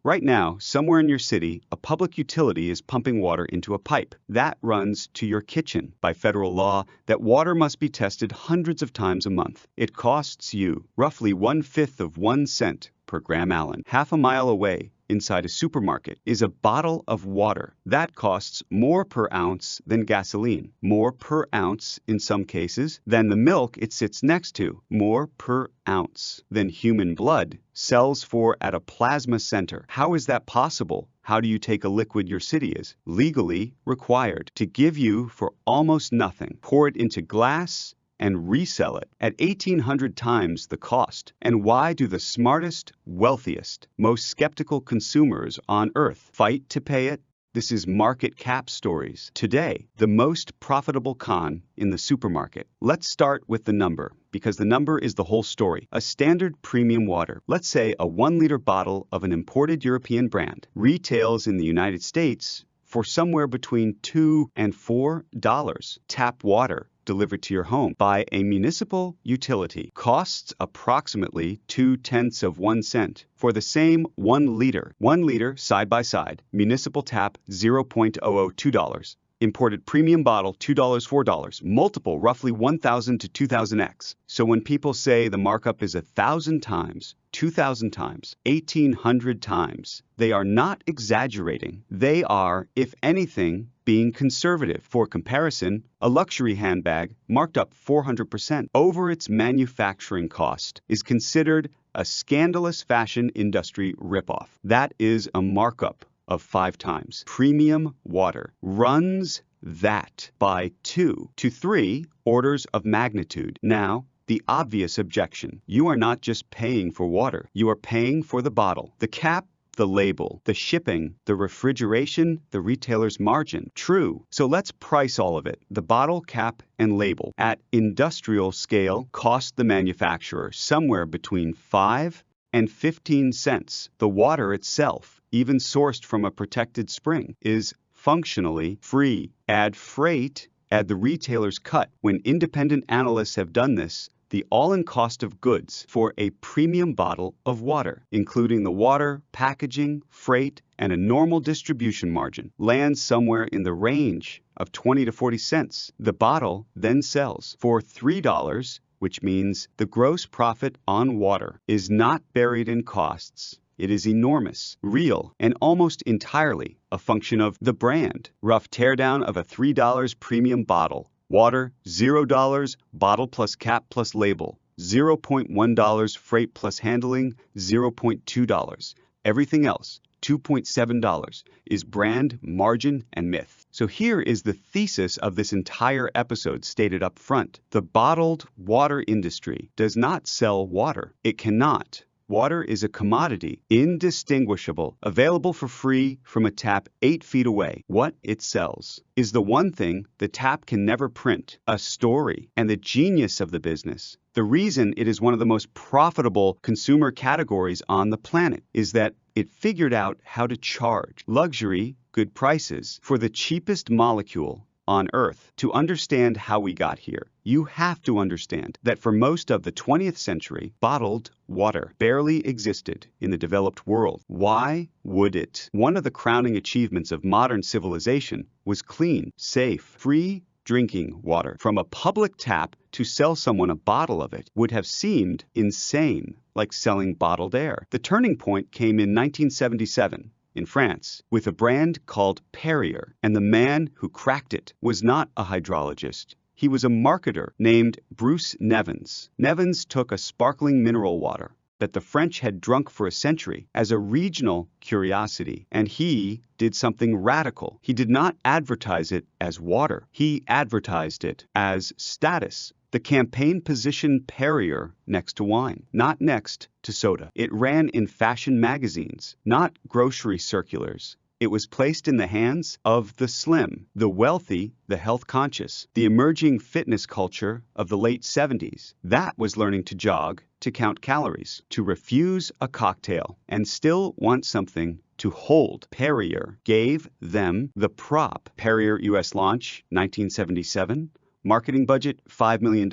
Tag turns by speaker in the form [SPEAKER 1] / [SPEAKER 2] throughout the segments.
[SPEAKER 1] Right now, somewhere in your city, a public utility is pumping water into a pipe. That runs to your kitchen. By federal law, that water must be tested hundreds of times a month. It costs you roughly 1/5 of 1 cent per gram Allen. Half a mile away, inside a supermarket, is a bottle of water. That costs more per ounce than gasoline, more per ounce in some cases than the milk it sits next to, more per ounce than human blood sells for at a plasma center. How is that possible? How do you take a liquid your city is legally required to give you for almost nothing, pour it into glass, and resell it at 1,800 times the cost? And why do the smartest, wealthiest, most skeptical consumers on earth fight to pay it? This is Market Cap Stories. Today, the most profitable con in the supermarket. Let's start with the number, because the number is the whole story. A standard premium water, let's say a 1-liter bottle of an imported European brand, retails in the United States for somewhere between $2 and $4. Tap water delivered to your home by a municipal utility costs approximately 2/10 of 1 cent for the same 1 liter. 1 liter side by side. Municipal tap $0.002. Imported premium bottle $2, $4. Multiple roughly 1,000 to 2,000x. So when people say the markup is 1,000 times, 2,000 times, 1,800 times, they are not exaggerating. They are, if anything, being conservative. For comparison, a luxury handbag marked up 400% over its manufacturing cost is considered a scandalous fashion industry ripoff. That is a markup of 5 times. Premium water runs that by 2 to 3 orders of magnitude. Now, the obvious objection. You are not just paying for water. You are paying for the bottle, the cap, the label, the shipping, the refrigeration, the retailer's margin. True. So let's price all of it. The bottle, cap, and label at industrial scale cost the manufacturer somewhere between 5 and 15 cents. The water itself, even sourced from a protected spring, is functionally free. Add freight, add the retailer's cut. When independent analysts have done this, the all-in cost of goods for a premium bottle of water, including the water, packaging, freight, and a normal distribution margin, lands somewhere in the range of 20 to 40 cents. The bottle then sells for $3, which means the gross profit on water is not buried in costs. It is enormous, real, and almost entirely a function of the brand. Rough teardown of a $3 premium bottle. Water, $0, bottle plus cap plus label. $0.1 freight plus handling, $0.2. Everything else, $2.7, is brand, margin, and myth. So here is the thesis of this entire episode stated up front. The bottled water industry does not sell water. It cannot. Water is a commodity, indistinguishable, available for free from a tap 8 feet away. What it sells is the one thing the tap can never print, a story. And the genius of the business, the reason it is one of the most profitable consumer categories on the planet, is that it figured out how to charge luxury, good prices for the cheapest molecule on Earth. To understand how we got here, you have to understand that for most of the 20th century, bottled water barely existed in the developed world. Why would it? One of the crowning achievements of modern civilization was clean, safe, free drinking water. From a public tap to sell someone a bottle of it would have seemed insane, like selling bottled air. The turning point came in 1977. In France, with a brand called Perrier, and the man who cracked it was not a hydrologist. He was a marketer named Bruce Nevins. Nevins took a sparkling mineral water that the French had drunk for a century as a regional curiosity, and he did something radical. He did not advertise it as water. He advertised it as status. The campaign positioned Perrier next to wine, not next to soda. It ran in fashion magazines, not grocery circulars. It was placed in the hands of the slim, the wealthy, the health-conscious, the emerging fitness culture of the late 70s. That was learning to jog, to count calories, to refuse a cocktail, and still want something to hold. Perrier gave them the prop. Perrier U.S. launch, 1977. Marketing budget, $5 million.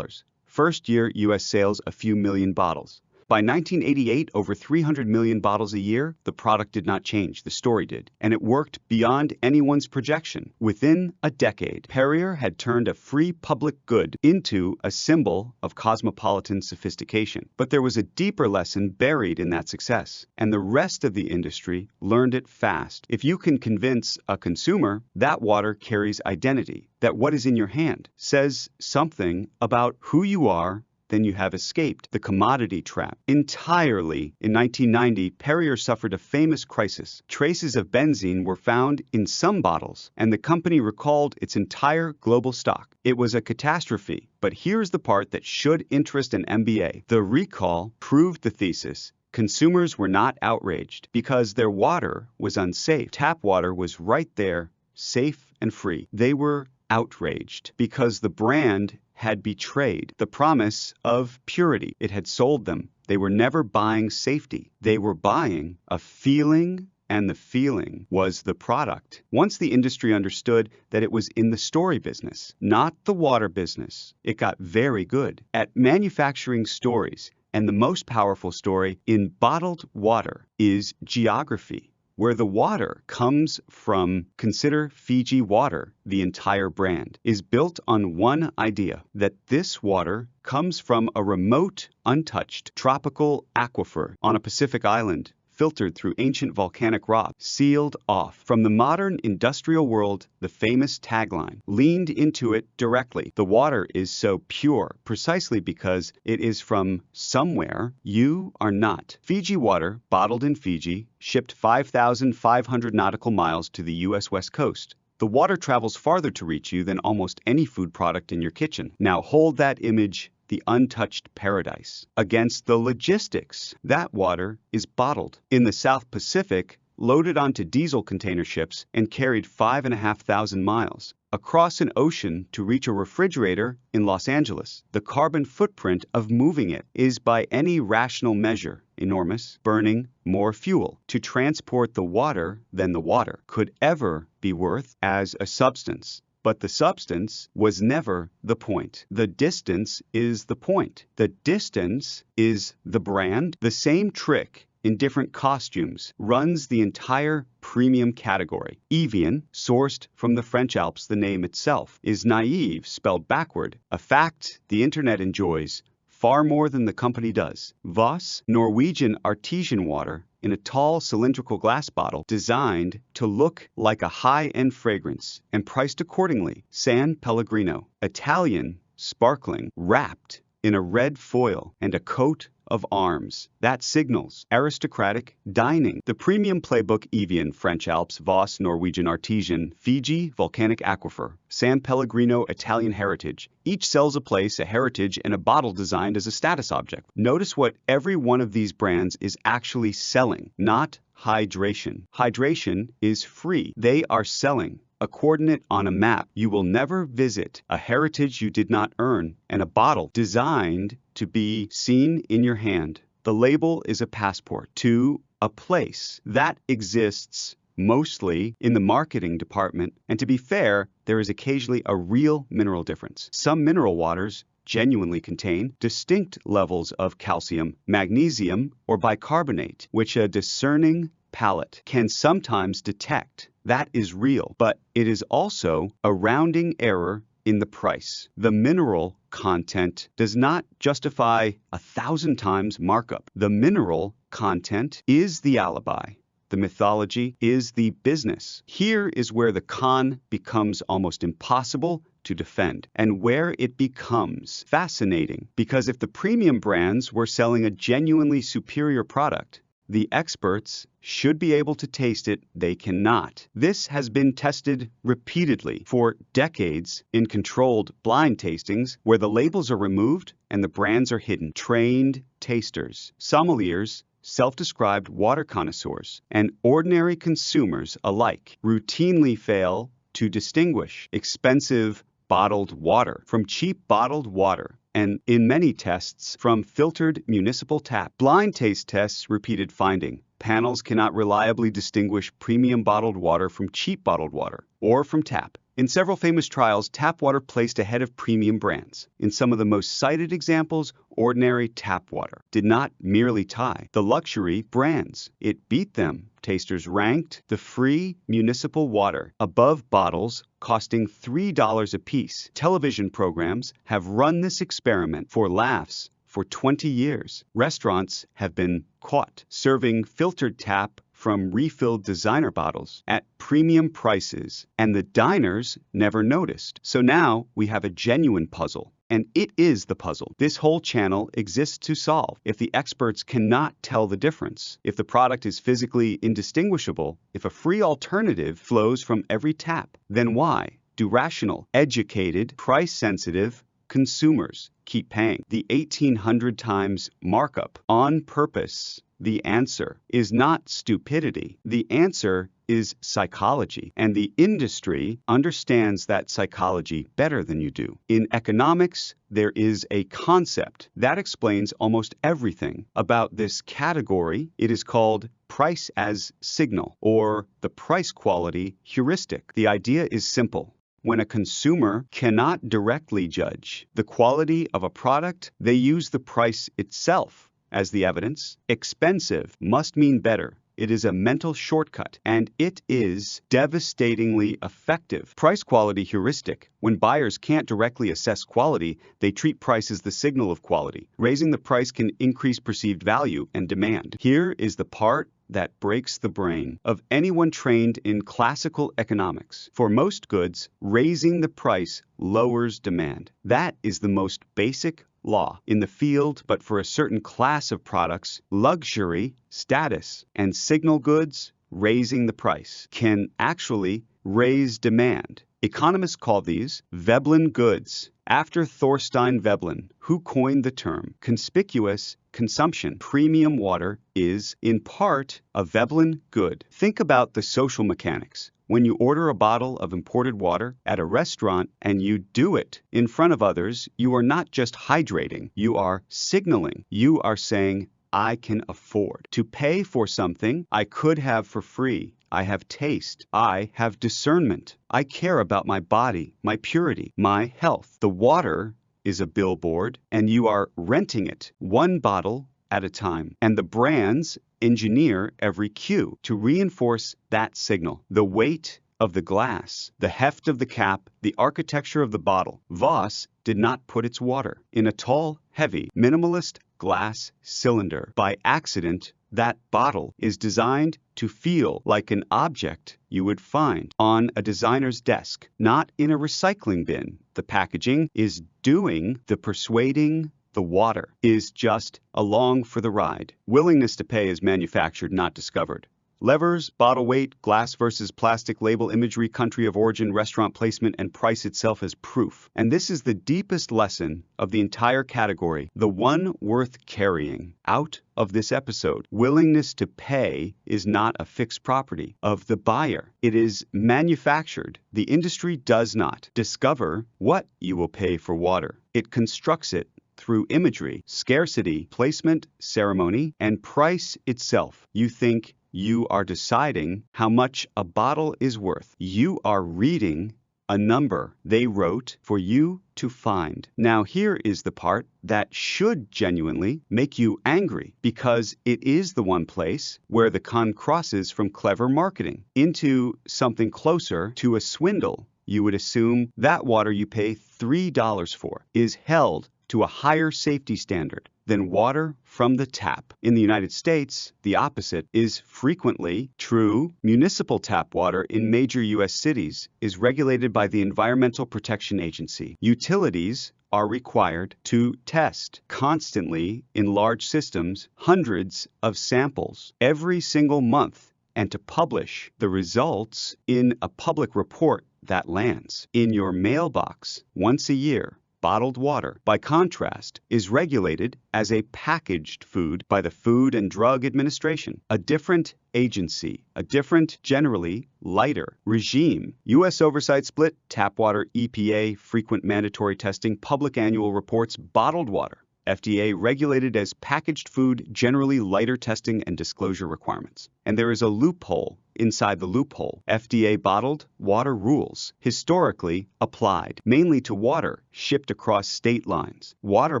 [SPEAKER 1] First year U.S. sales, a few million bottles. By 1988, over 300 million bottles a year, the product did not change, the story did. And it worked beyond anyone's projection. Within a decade, Perrier had turned a free public good into a symbol of cosmopolitan sophistication. But there was a deeper lesson buried in that success, and the rest of the industry learned it fast. If you can convince a consumer that water carries identity, that what is in your hand says something about who you are, then you have escaped the commodity trap entirely. In 1990, Perrier suffered a famous crisis. Traces of benzene were found in some bottles, and the company recalled its entire global stock. It was a catastrophe, but here's the part that should interest an MBA. The recall proved the thesis. Consumers were not outraged because their water was unsafe. Tap water was right there, safe and free. They were outraged because the brand had betrayed the promise of purity. It had sold them. They were never buying safety. They were buying a feeling, and the feeling was the product. Once the industry understood that it was in the story business, not the water business, it got very good at manufacturing stories. And the most powerful story in bottled water is geography. Where the water comes from. Consider Fiji water. The entire brand is built on one idea, that this water comes from a remote, untouched tropical aquifer on a Pacific island, filtered through ancient volcanic rock, sealed off. From the modern industrial world, the famous tagline leaned into it directly. The water is so pure, precisely because it is from somewhere you are not. Fiji water, bottled in Fiji, shipped 5,500 nautical miles to the U.S. West Coast. The water travels farther to reach you than almost any food product in your kitchen. Now hold that image, the untouched paradise, against the logistics. That water is bottled in the South Pacific, loaded onto diesel container ships, and carried 5,500 miles across an ocean to reach a refrigerator in Los Angeles. The carbon footprint of moving it is, by any rational measure, enormous, burning more fuel to transport the water than the water could ever be worth as a substance. But the substance was never the point. The distance is the point. The distance is the brand. The same trick in different costumes runs the entire premium category. Evian, sourced from the French Alps, the name itself, is naive, spelled backward, a fact the internet enjoys far more than the company does. Voss, Norwegian artesian water, in a tall cylindrical glass bottle designed to look like a high-end fragrance and priced accordingly. San Pellegrino, Italian, sparkling, wrapped in a red foil and a coat of arms. That signals aristocratic dining. The premium playbook: Evian, French Alps; Voss, Norwegian artesian; Fiji, volcanic aquifer; San Pellegrino, Italian heritage. Each sells a place, a heritage, and a bottle designed as a status object. Notice what every one of these brands is actually selling, not hydration. Hydration is free. They are selling a coordinate on a map you will never visit, a heritage you did not earn, and a bottle designed to be seen in your hand. The label is a passport to a place that exists mostly in the marketing department, and to be fair, there is occasionally a real mineral difference. Some mineral waters genuinely contain distinct levels of calcium, magnesium, or bicarbonate, which a discerning palate can sometimes detect. That is real, but it is also a rounding error in the price. The mineral content does not justify 1,000 times markup. The mineral content is the alibi. The mythology is the business. Here is where the con becomes almost impossible to defend, and where it becomes fascinating. Because if the premium brands were selling a genuinely superior product, the experts should be able to taste it. They cannot. This has been tested repeatedly for decades in controlled blind tastings where the labels are removed and the brands are hidden. Trained tasters, sommeliers, self-described water connoisseurs, and ordinary consumers alike routinely fail to distinguish expensive bottled water from cheap bottled water, and in many tests from filtered municipal tap. Blind taste tests repeated finding. Panels cannot reliably distinguish premium bottled water from cheap bottled water or from tap. In several famous trials, tap water placed ahead of premium brands. In some of the most cited examples, ordinary tap water did not merely tie the luxury brands. It beat them. Tasters ranked the free municipal water above bottles costing $3 apiece. Television programs have run this experiment for laughs for 20 years. Restaurants have been caught serving filtered tap from refilled designer bottles at premium prices, and the diners never noticed. So now we have a genuine puzzle. And it is the puzzle this whole channel exists to solve. If the experts cannot tell the difference, if the product is physically indistinguishable, if a free alternative flows from every tap, then why do rational, educated, price-sensitive consumers keep paying the 1,800 times markup on purpose? The answer is not stupidity. The answer is psychology, and the industry understands that psychology better than you do. In economics, there is a concept that explains almost everything about this category. It is called price as signal, or the price quality heuristic. The idea is simple. When a consumer cannot directly judge the quality of a product, they use the price itself as the evidence. Expensive must mean better. It is a mental shortcut, and it is devastatingly effective. Price quality heuristic. When buyers can't directly assess quality, they treat price as the signal of quality. Raising the price can increase perceived value and demand. Here is the part that breaks the brain of anyone trained in classical economics. For most goods, raising the price lowers demand. That is the most basic law in the field, but for a certain class of products, luxury, status, and signal goods, raising the price can actually raise demand. Economists call these Veblen goods, after Thorstein Veblen, who coined the term conspicuous consumption. Premium water is, in part, a Veblen good. Think about the social mechanics. When you order a bottle of imported water at a restaurant and you do it in front of others, you are not just hydrating, you are signaling. You are saying, I can afford to pay for something I could have for free. I have taste. I have discernment. I care about my body, my purity, my health. The water is a billboard, and you are renting it one bottle at a time. And the brands engineer every cue to reinforce that signal. The weight of the glass, the heft of the cap, the architecture of the bottle. Voss did not put its water in a tall, heavy, minimalist glass cylinder by accident. That bottle is designed to feel like an object you would find on a designer's desk, not in a recycling bin. The packaging is doing the persuading. The water is just along for the ride. Willingness to pay is manufactured, not discovered. Levers, bottle weight, glass versus plastic, label imagery, country of origin, restaurant placement, and price itself as proof. And this is the deepest lesson of the entire category, the one worth carrying out of this episode. Willingness to pay is not a fixed property of the buyer. It is manufactured. The industry does not discover what you will pay for water. It constructs it through imagery, scarcity, placement, ceremony, and price itself. You think you are deciding how much a bottle is worth. You are reading a number they wrote for you to find. Now here is the part that should genuinely make you angry, because it is the one place where the con crosses from clever marketing into something closer to a swindle. You would assume that water you pay $3 for is held to a higher safety standard than water from the tap. In the United States, the opposite is frequently true. Municipal tap water in major U.S. cities is regulated by the Environmental Protection Agency. Utilities are required to test constantly in large systems hundreds of samples every single month, and to publish the results in a public report that lands in your mailbox once a year. Bottled water, by contrast, is regulated as a packaged food by the Food and Drug Administration, a different agency, a different, generally lighter regime. U.S. oversight split, tap water, EPA, frequent mandatory testing, public annual reports, bottled water. FDA regulated as packaged food, generally lighter testing and disclosure requirements. And there is a loophole inside the loophole. FDA bottled water rules, historically applied mainly to water shipped across state lines. Water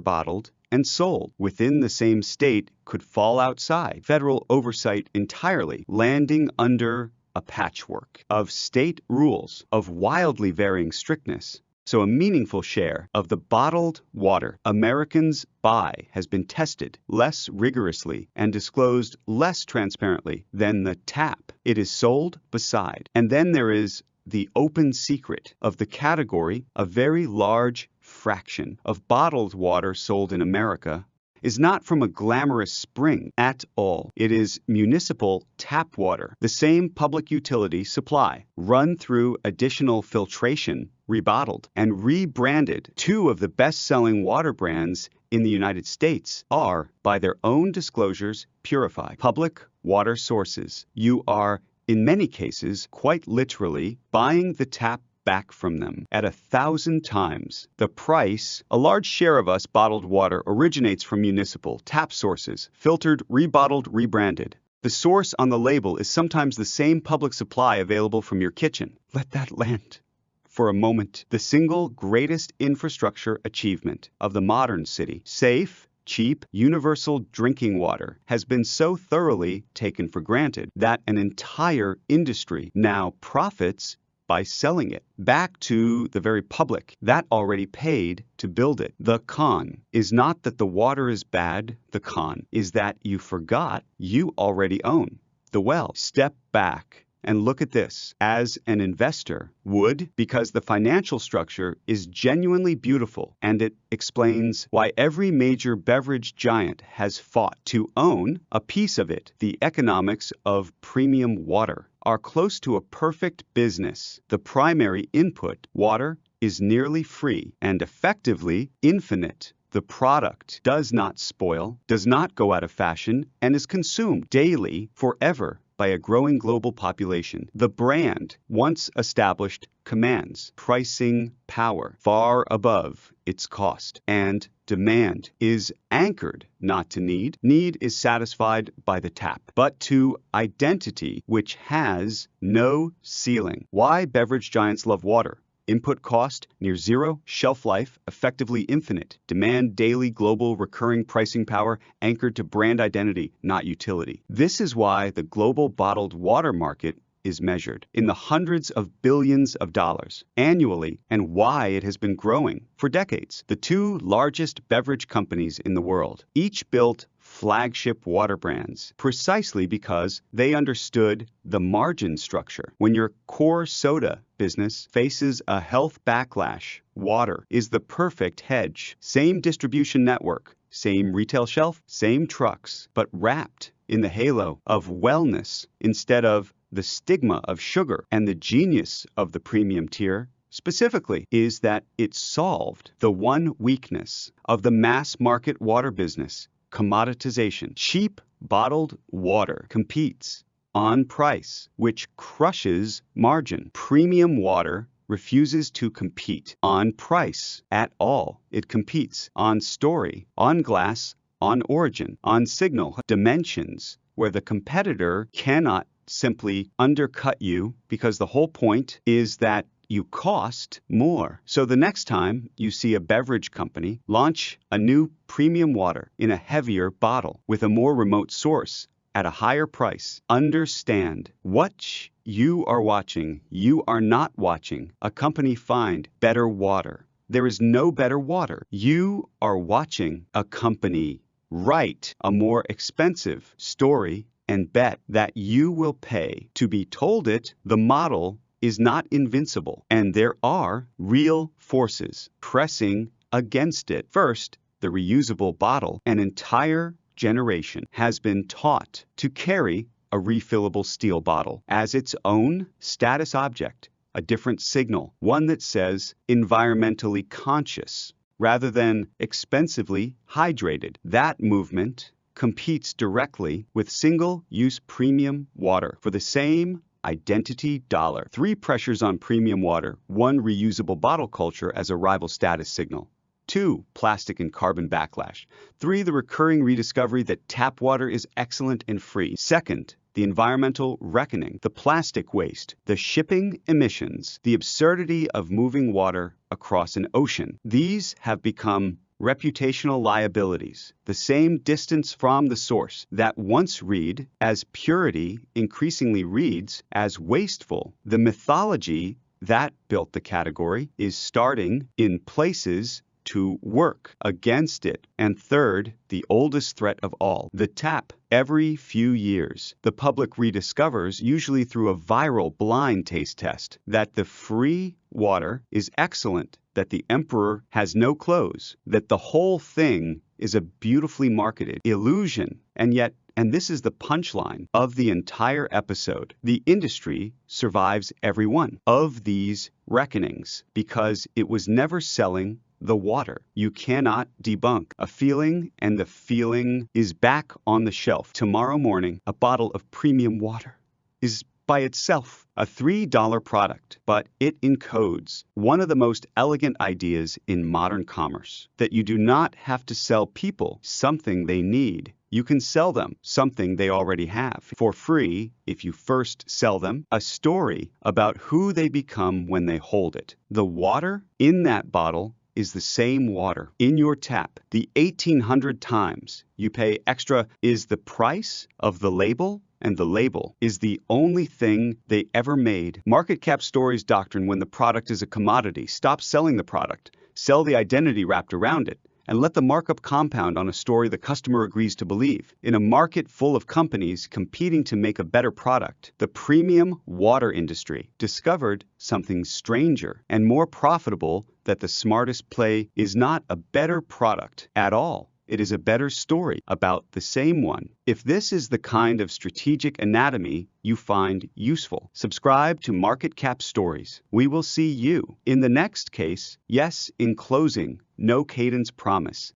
[SPEAKER 1] bottled and sold within the same state could fall outside federal oversight entirely, landing under a patchwork of state rules of wildly varying strictness. So a meaningful share of the bottled water Americans buy has been tested less rigorously and disclosed less transparently than the tap it is sold beside. And then there is the open secret of the category. A very large fraction of bottled water sold in America is not from a glamorous spring at all. It is municipal tap water, the same public utility supply, run through additional filtration, rebottled, and rebranded. Two of the best-selling water brands in the United States are, by their own disclosures, purified public water sources. You are, in many cases, quite literally buying the tap back from them at 1,000 times the price. A large share of us bottled water originates from municipal tap sources, filtered, rebottled, rebranded. The source on the label is sometimes the same public supply available from your kitchen. Let that land for a moment. The single greatest infrastructure achievement of the modern city, safe, cheap, universal drinking water, has been so thoroughly taken for granted that an entire industry now profits by selling it back to the very public that already paid to build it. The con is not that the water is bad. The con is that you forgot you already own the well. Step back and look at this as an investor would, because the financial structure is genuinely beautiful and it explains why every major beverage giant has fought to own a piece of it. The economics of premium water are close to a perfect business. The primary input, water, is nearly free and effectively infinite. The product does not spoil, does not go out of fashion, and is consumed daily forever by a growing global population. The brand, once established, commands pricing power far above its cost, and demand is anchored not to need. Need is satisfied by the tap, but to identity, which has no ceiling. Why beverage giants love water? Input cost near zero, shelf life effectively infinite, demand daily global recurring pricing power anchored to brand identity, not utility. This is why the global bottled water market is measured in the hundreds of billions of dollars annually, and why it has been growing for decades. The two largest beverage companies in the world each built flagship water brands precisely because they understood the margin structure. When your core soda business faces a health backlash, water is the perfect hedge. Same distribution network, same retail shelf, same trucks, but wrapped in the halo of wellness instead of the stigma of sugar. And the genius of the premium tier specifically is that it solved the one weakness of the mass market water business: commoditization. Cheap bottled water competes on price, which crushes margin. Premium water refuses to compete on price at all. It competes on story, on glass, on origin, on signal, dimensions, where the competitor cannot simply undercut you, because the whole point is that you cost more. So the next time you see a beverage company launch a new premium water in a heavier bottle with a more remote source at a higher price, understand what you are watching. You are not watching a company find better water. There is no better water. You are watching a company write a more expensive story and bet that you will pay to be told it. The model is not invincible, and there are real forces pressing against it. First, the reusable bottle. An entire generation has been taught to carry a refillable steel bottle as its own status object, a different signal, one that says environmentally conscious rather than expensively hydrated. That movement competes directly with single-use premium water for the same identity dollar. 3 pressures on premium water. 1, reusable bottle culture as a rival status signal. 2, plastic and carbon backlash. 3, the recurring rediscovery that tap water is excellent and free. Second, the environmental reckoning, the plastic waste, the shipping emissions, the absurdity of moving water across an ocean. These have become reputational liabilities, the same distance from the source that once read as purity increasingly reads as wasteful. The mythology that built the category is starting in places to work against it. And third, the oldest threat of all, the tap. Every few years, the public rediscovers, usually through a viral blind taste test, that the free water is excellent, that the emperor has no clothes, that the whole thing is a beautifully marketed illusion. And yet, and this is the punchline of the entire episode, the industry survives every one of these reckonings because it was never selling the water. You cannot debunk a feeling, and the feeling is back on the shelf. Tomorrow morning, a bottle of premium water is by itself a $3 product, but it encodes one of the most elegant ideas in modern commerce, that you do not have to sell people something they need. You can sell them something they already have for free if you first sell them a story about who they become when they hold it. The water in that bottle is the same water in your tap. The 1,800 times you pay extra is the price of the label, and the label is the only thing they ever made. Market cap stories doctrine: when the product is a commodity, stop selling the product, sell the identity wrapped around it, and let the markup compound on a story the customer agrees to believe. In a market full of companies competing to make a better product, the premium water industry discovered something stranger and more profitable: that the smartest play is not a better product at all. It is a better story about the same one. If this is the kind of strategic anatomy you find useful, subscribe to Market Cap Stories. We will see you in the next case. Yes, in closing, no cadence promise.